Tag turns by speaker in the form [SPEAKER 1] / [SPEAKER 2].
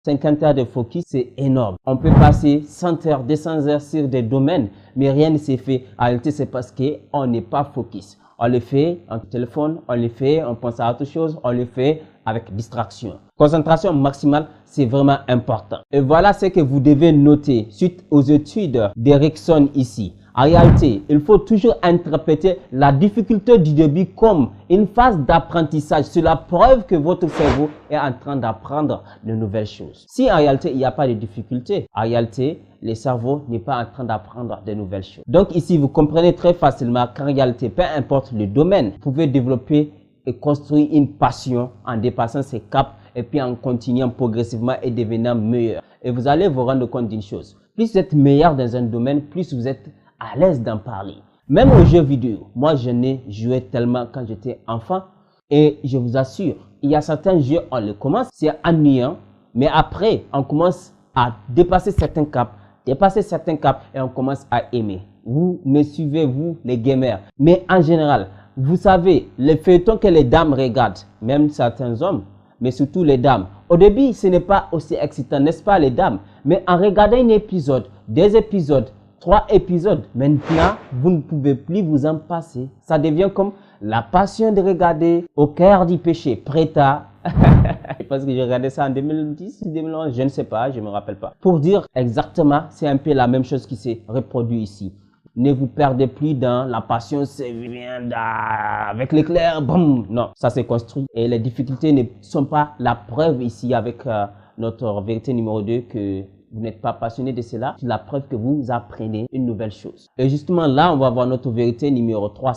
[SPEAKER 1] 50 heures de focus, c'est énorme. On peut passer 100 heures, 200 heures sur des domaines, mais rien ne s'est fait. En réalité, c'est parce qu'on n'est pas focus. On le fait en téléphone, on le fait, on pense à autre chose, on le fait avec distraction. Concentration maximale, c'est vraiment important. Et voilà ce que vous devez noter suite aux études d'Erickson ici. En réalité, il faut toujours interpréter la difficulté du début comme une phase d'apprentissage. C'est la preuve que votre cerveau est en train d'apprendre de nouvelles choses. Si en réalité, il n'y a pas de difficulté, en réalité, le cerveau n'est pas en train d'apprendre de nouvelles choses. Donc ici, vous comprenez très facilement qu'en réalité, peu importe le domaine, vous pouvez développer et construire une passion en dépassant ces caps et puis en continuant progressivement et devenant meilleur. Et vous allez vous rendre compte d'une chose. Plus vous êtes meilleur dans un domaine, plus vous êtes à l'aise d'en parler. Même aux jeux vidéo, moi je n'ai joué tellement quand j'étais enfant et je vous assure, il y a certains jeux, on les commence, c'est ennuyant, mais après on commence à dépasser certains caps et on commence à aimer. Vous me suivez, vous les gamers, mais en général, vous savez, les feuilletons que les dames regardent, même certains hommes, mais surtout les dames. Au début, ce n'est pas aussi excitant, n'est-ce pas les dames? Mais en regardant un épisode, 2 épisodes, 3 épisodes, maintenant, vous ne pouvez plus vous en passer. Ça devient comme la passion de regarder Au cœur du péché, Prêta. Parce que j'ai regardé ça en 2010, 2011, je ne sais pas, je ne me rappelle pas. Pour dire exactement, c'est un peu la même chose qui s'est reproduit ici. Ne vous perdez plus dans la passion, c'est vient avec l'éclair, boum. Non, ça s'est construit. Et les difficultés ne sont pas la preuve ici avec notre vérité numéro 2 que vous n'êtes pas passionné de cela. C'est la preuve que vous apprenez une nouvelle chose. Et justement là, on va voir notre vérité numéro 3.